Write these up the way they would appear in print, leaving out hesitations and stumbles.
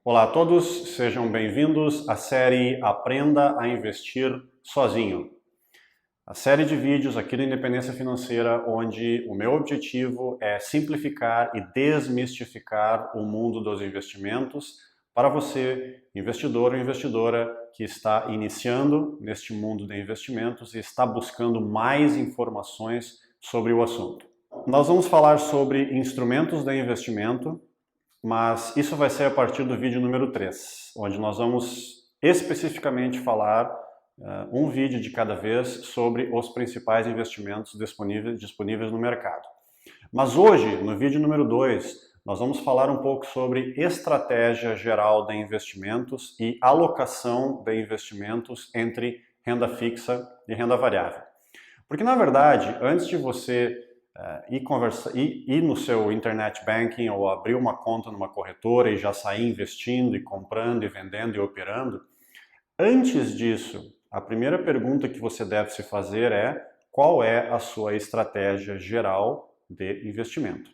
Olá a todos, sejam bem-vindos à série Aprenda a Investir Sozinho. A série de vídeos aqui do Independência Financeira, onde o meu objetivo é simplificar e desmistificar o mundo dos investimentos para você, investidor ou investidora, que está iniciando neste mundo de investimentos e está buscando mais informações sobre o assunto. Nós vamos falar sobre instrumentos de investimento, mas isso vai ser a partir do vídeo número 3, onde nós vamos especificamente falar um vídeo de cada vez sobre os principais investimentos disponíveis no mercado. Mas hoje, no vídeo número 2, nós vamos falar um pouco sobre estratégia geral de investimentos e alocação de investimentos entre renda fixa e renda variável. Porque, na verdade, antes de você ir no seu internet banking ou abrir uma conta numa corretora e já sair investindo e comprando e vendendo e operando, antes disso, a primeira pergunta que você deve se fazer é: qual é a sua estratégia geral de investimento?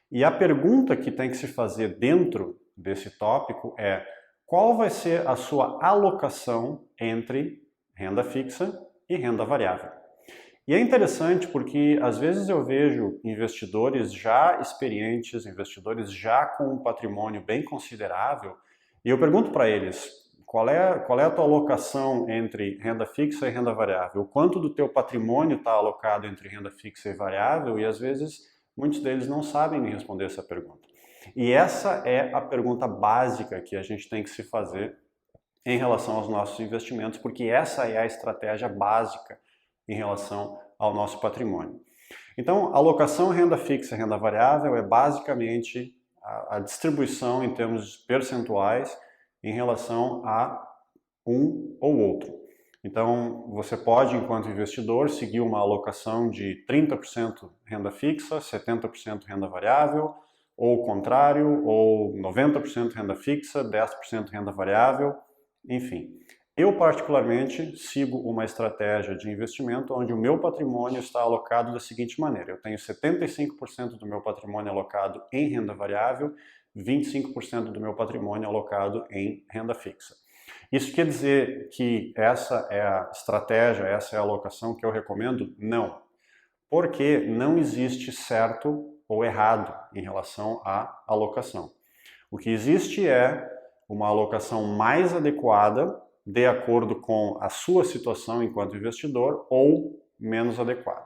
E a pergunta que tem que se fazer dentro desse tópico é: qual vai ser a sua alocação entre renda fixa e renda variável? E é interessante porque às vezes eu vejo investidores já experientes, investidores já com um patrimônio bem considerável, e eu pergunto para eles: qual é a tua alocação entre renda fixa e renda variável? O quanto do teu patrimônio está alocado entre renda fixa e variável? E às vezes muitos deles não sabem me responder essa pergunta. E essa é a pergunta básica que a gente tem que se fazer em relação aos nossos investimentos, porque essa é a estratégia básica em relação ao nosso patrimônio. Então, alocação renda fixa e renda variável é basicamente a distribuição em termos percentuais em relação a um ou outro. Então, você pode, enquanto investidor, seguir uma alocação de 30% renda fixa, 70% renda variável, ou o contrário, ou 90% renda fixa, 10% renda variável, enfim. Eu, particularmente, sigo uma estratégia de investimento onde o meu patrimônio está alocado da seguinte maneira: eu tenho 75% do meu patrimônio alocado em renda variável, 25% do meu patrimônio alocado em renda fixa. Isso quer dizer que essa é a estratégia, essa é a alocação que eu recomendo? Não. Porque não existe certo ou errado em relação à alocação. O que existe é uma alocação mais adequada de acordo com a sua situação enquanto investidor ou menos adequada.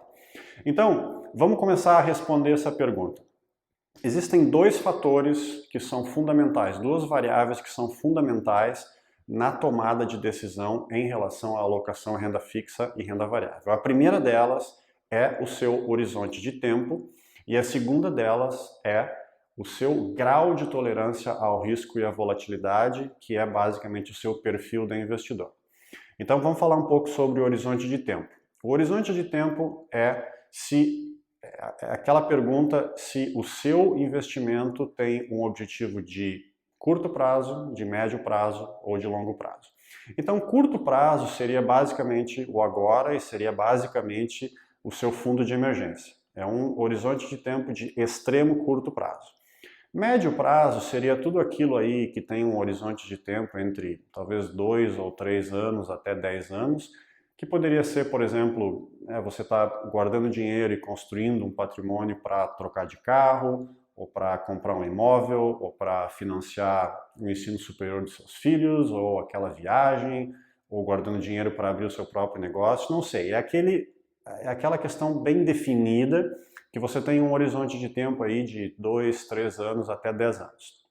Então, vamos começar a responder essa pergunta. Existem dois fatores que são fundamentais, duas variáveis que são fundamentais na tomada de decisão em relação à alocação renda fixa e renda variável. A primeira delas é o seu horizonte de tempo e a segunda delas é o seu grau de tolerância ao risco e à volatilidade, que é basicamente o seu perfil de investidor. Então vamos falar um pouco sobre o horizonte de tempo. O horizonte de tempo é aquela pergunta se o seu investimento tem um objetivo de curto prazo, de médio prazo ou de longo prazo. Então, curto prazo seria basicamente o agora e seria basicamente o seu fundo de emergência. É um horizonte de tempo de extremo curto prazo. Médio prazo seria tudo aquilo aí que tem um horizonte de tempo entre talvez 2 ou 3 anos até 10 anos, que poderia ser, por exemplo, você está guardando dinheiro e construindo um patrimônio para trocar de carro, ou para comprar um imóvel, ou para financiar o ensino superior dos seus filhos, ou aquela viagem, ou guardando dinheiro para abrir o seu próprio negócio, não sei. É aquela questão bem definida que você tem um horizonte de tempo aí de 2, 3 anos até 10 anos.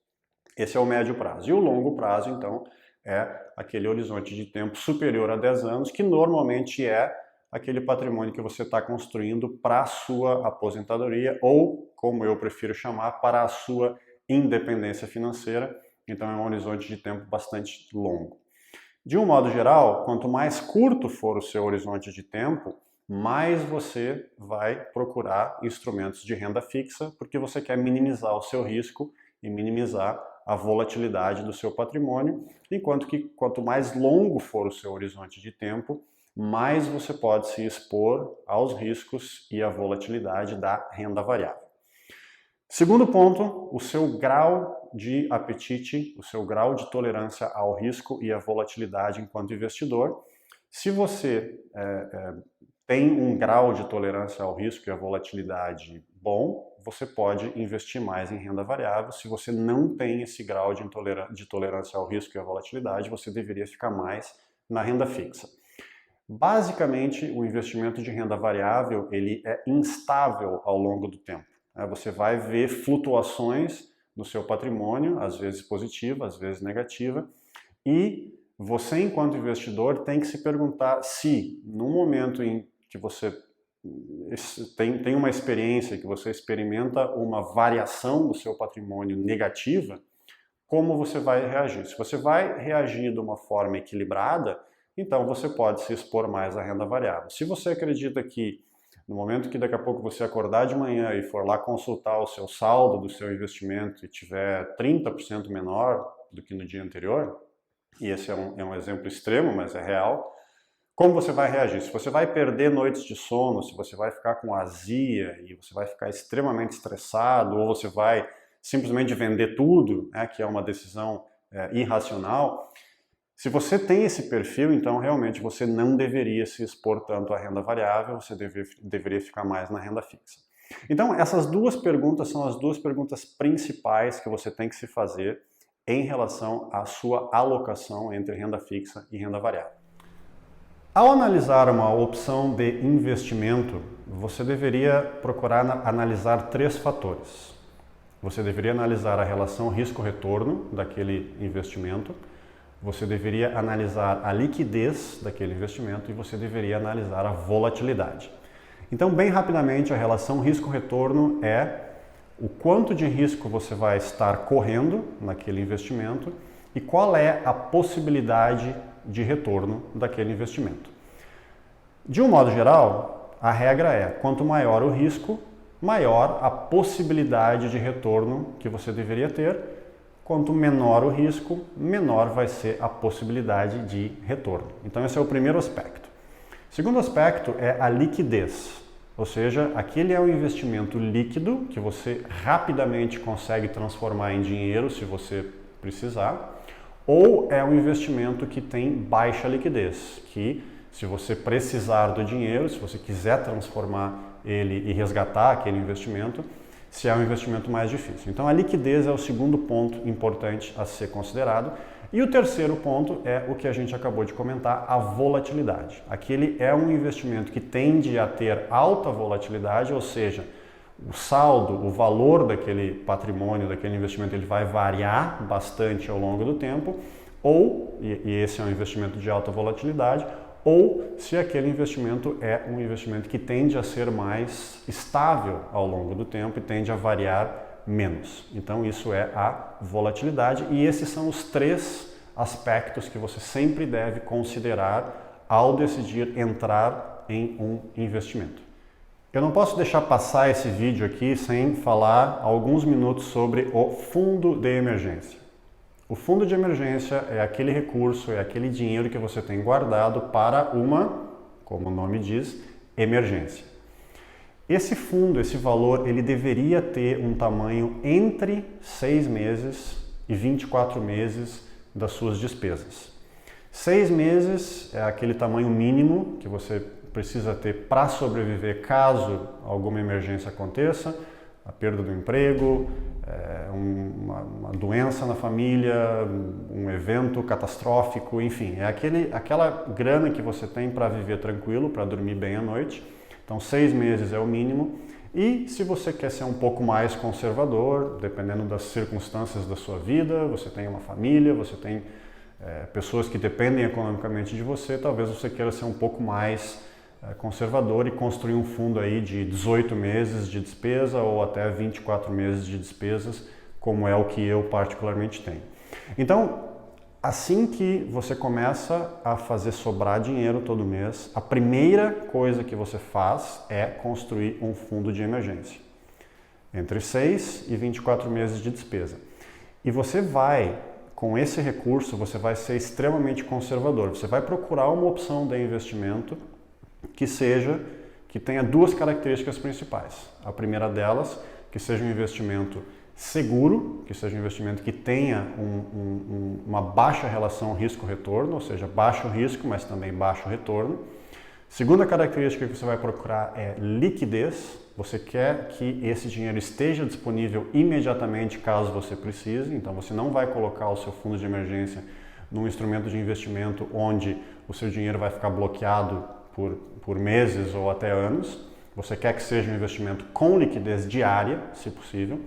Esse é o médio prazo. E o longo prazo, então, é aquele horizonte de tempo superior a 10 anos, que normalmente é aquele patrimônio que você está construindo para a sua aposentadoria ou, como eu prefiro chamar, para a sua independência financeira. Então é um horizonte de tempo bastante longo. De um modo geral, quanto mais curto for o seu horizonte de tempo, mais você vai procurar instrumentos de renda fixa, porque você quer minimizar o seu risco e minimizar a volatilidade do seu patrimônio, enquanto que quanto mais longo for o seu horizonte de tempo, mais você pode se expor aos riscos e à volatilidade da renda variável. Segundo ponto, o seu grau grau de apetite, o seu grau de tolerância ao risco e à volatilidade enquanto investidor. Se você tem um grau de tolerância ao risco e à volatilidade bom, você pode investir mais em renda variável. Se você não tem esse grau de tolerância ao risco e à volatilidade, você deveria ficar mais na renda fixa. Basicamente, o investimento de renda variável ele é instável ao longo do tempo. Você vai ver flutuações no seu patrimônio, às vezes positiva, às vezes negativa, e você, enquanto investidor, tem que se perguntar se, no momento em que você tem uma experiência, que você experimenta uma variação do seu patrimônio negativa, como você vai reagir. Se você vai reagir de uma forma equilibrada, então você pode se expor mais à renda variável. Se você acredita que no momento que daqui a pouco você acordar de manhã e for lá consultar o seu saldo do seu investimento e tiver 30% menor do que no dia anterior, e esse é um exemplo extremo, mas é real, como você vai reagir? Se você vai perder noites de sono, se você vai ficar com azia e você vai ficar extremamente estressado, ou você vai simplesmente vender tudo, que é uma decisão irracional, se você tem esse perfil, então realmente você não deveria se expor tanto à renda variável, você deveria ficar mais na renda fixa. Então essas duas perguntas são as duas perguntas principais que você tem que se fazer em relação à sua alocação entre renda fixa e renda variável. Ao analisar uma opção de investimento, você deveria procurar analisar 3 fatores. Você deveria analisar a relação risco-retorno daquele investimento, você deveria analisar a liquidez daquele investimento e você deveria analisar a volatilidade. Então, bem rapidamente, a relação risco-retorno é o quanto de risco você vai estar correndo naquele investimento e qual é a possibilidade de retorno daquele investimento. De um modo geral, a regra é, quanto maior o risco, maior a possibilidade de retorno que você deveria ter. Quanto menor o risco, menor vai ser a possibilidade de retorno. Então esse é o primeiro aspecto. O segundo aspecto é a liquidez, ou seja, aquele é um investimento líquido que você rapidamente consegue transformar em dinheiro se você precisar, ou é um investimento que tem baixa liquidez, que se você precisar do dinheiro, se você quiser transformar ele e resgatar aquele investimento, se é um investimento mais difícil. Então a liquidez é o segundo ponto importante a ser considerado. E o terceiro ponto é o que a gente acabou de comentar, a volatilidade. Aquele é um investimento que tende a ter alta volatilidade, ou seja, o saldo, o valor daquele patrimônio, daquele investimento, ele vai variar bastante ao longo do tempo, ou, e esse é um investimento de alta volatilidade, ou se aquele investimento é um investimento que tende a ser mais estável ao longo do tempo e tende a variar menos. Então isso é a volatilidade e esses são os 3 aspectos que você sempre deve considerar ao decidir entrar em um investimento. Eu não posso deixar passar esse vídeo aqui sem falar alguns minutos sobre o fundo de emergência. O fundo de emergência é aquele recurso, é aquele dinheiro que você tem guardado para uma, como o nome diz, emergência. Esse fundo, esse valor, ele deveria ter um tamanho entre 6 meses e 24 meses das suas despesas. 6 meses é aquele tamanho mínimo que você precisa ter para sobreviver caso alguma emergência aconteça, a perda do emprego, uma doença na família, um evento catastrófico, enfim, é aquela grana que você tem para viver tranquilo, para dormir bem à noite. Então 6 meses é o mínimo. E se você quer ser um pouco mais conservador, dependendo das circunstâncias da sua vida, você tem uma família, você tem pessoas que dependem economicamente de você, talvez você queira ser um pouco mais conservador e construir um fundo aí de 18 meses de despesa ou até 24 meses de despesas, como é o que eu particularmente tenho. Então, assim que você começa a fazer sobrar dinheiro todo mês, a primeira coisa que você faz é construir um fundo de emergência, entre 6 e 24 meses de despesa. E você vai, com esse recurso, você vai ser extremamente conservador. Você vai procurar uma opção de investimento que tenha 2 características principais. A primeira delas, que seja um investimento seguro, que seja um investimento que tenha uma baixa relação risco-retorno, ou seja, baixo risco, mas também baixo retorno. Segunda característica que você vai procurar é liquidez. Você quer que esse dinheiro esteja disponível imediatamente caso você precise, então você não vai colocar o seu fundo de emergência num instrumento de investimento onde o seu dinheiro vai ficar bloqueado por meses ou até anos. Você quer que seja um investimento com liquidez diária, se possível.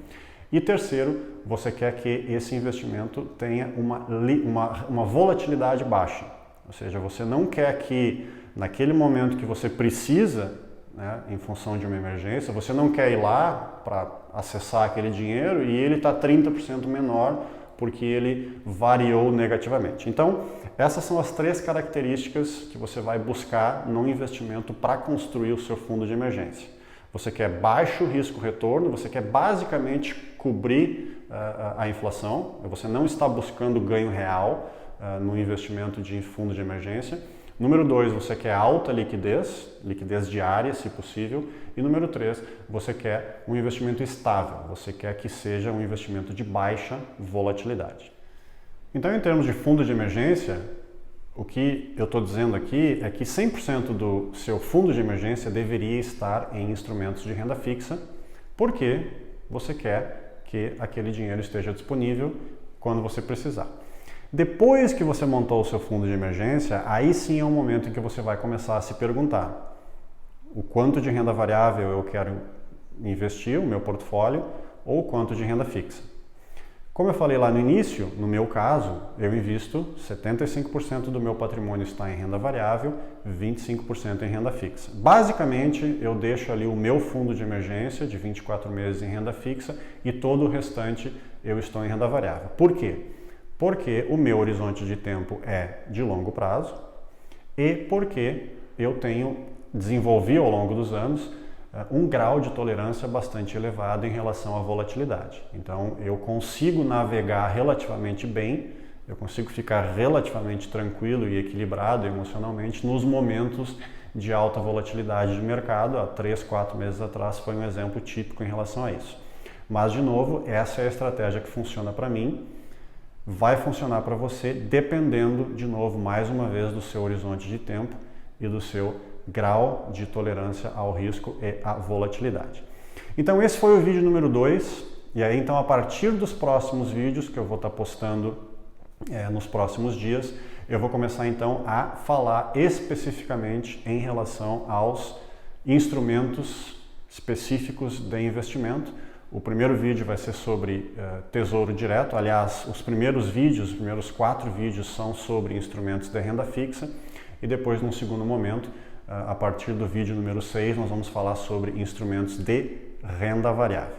E terceiro, você quer que esse investimento tenha uma volatilidade baixa. Ou seja, você não quer que naquele momento que você precisa, né, em função de uma emergência, você não quer ir lá para acessar aquele dinheiro e ele está 30% menor porque ele variou negativamente. Então, essas são as 3 características que você vai buscar no investimento para construir o seu fundo de emergência. Você quer baixo risco-retorno, você quer basicamente cobrir a inflação, você não está buscando ganho real no investimento de fundo de emergência. Número 2, você quer alta liquidez diária, se possível. E número 3, você quer um investimento estável, você quer que seja um investimento de baixa volatilidade. Então, em termos de fundo de emergência, o que eu estou dizendo aqui é que 100% do seu fundo de emergência deveria estar em instrumentos de renda fixa, porque você quer que aquele dinheiro esteja disponível quando você precisar. Depois que você montou o seu fundo de emergência, aí sim é um momento em que você vai começar a se perguntar o quanto de renda variável eu quero investir, o meu portfólio, ou quanto de renda fixa. Como eu falei lá no início, no meu caso, eu invisto 75% do meu patrimônio está em renda variável, 25% em renda fixa. Basicamente, eu deixo ali o meu fundo de emergência de 24 meses em renda fixa e todo o restante eu estou em renda variável. Por quê? Porque o meu horizonte de tempo é de longo prazo e porque eu desenvolvi ao longo dos anos um grau de tolerância bastante elevado em relação à volatilidade. Então, eu consigo navegar relativamente bem, eu consigo ficar relativamente tranquilo e equilibrado emocionalmente nos momentos de alta volatilidade de mercado. Há 3, 4 meses atrás foi um exemplo típico em relação a isso. Mas, de novo, essa é a estratégia que funciona para mim. Vai funcionar para você dependendo, de novo, mais uma vez, do seu horizonte de tempo e do seu grau de tolerância ao risco e à volatilidade. Então esse foi o vídeo número 2, e aí então a partir dos próximos vídeos que eu vou estar postando nos próximos dias, eu vou começar então a falar especificamente em relação aos instrumentos específicos de investimento. O primeiro vídeo vai ser sobre Tesouro Direto, aliás, os primeiros 4 vídeos são sobre instrumentos de renda fixa, e depois, num segundo momento, a partir do vídeo número 6, nós vamos falar sobre instrumentos de renda variável.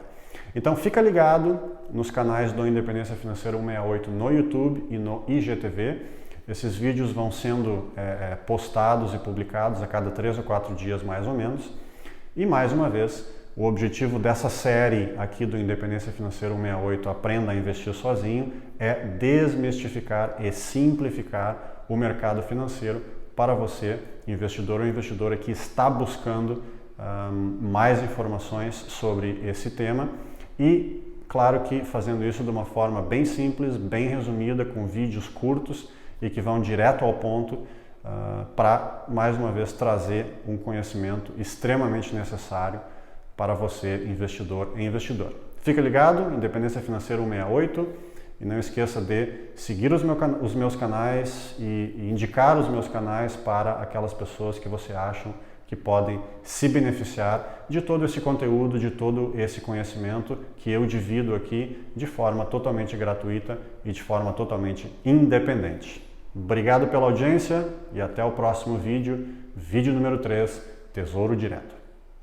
Então fica ligado nos canais do Independência Financeira 168 no YouTube e no IGTV. Esses vídeos vão sendo postados e publicados a cada 3 ou 4 dias mais ou menos. E mais uma vez, o objetivo dessa série aqui do Independência Financeira 168, Aprenda a Investir Sozinho, é desmistificar e simplificar o mercado financeiro para você, investidor ou investidora que está buscando mais informações sobre esse tema e, claro que fazendo isso de uma forma bem simples, bem resumida, com vídeos curtos e que vão direto ao ponto para, mais uma vez, trazer um conhecimento extremamente necessário para você, investidor e investidora. Fica ligado, Independência Financeira 168. E não esqueça de seguir os meus canais e indicar os meus canais para aquelas pessoas que você acha que podem se beneficiar de todo esse conteúdo, de todo esse conhecimento que eu divido aqui de forma totalmente gratuita e de forma totalmente independente. Obrigado pela audiência e até o próximo vídeo, vídeo número 3, Tesouro Direto.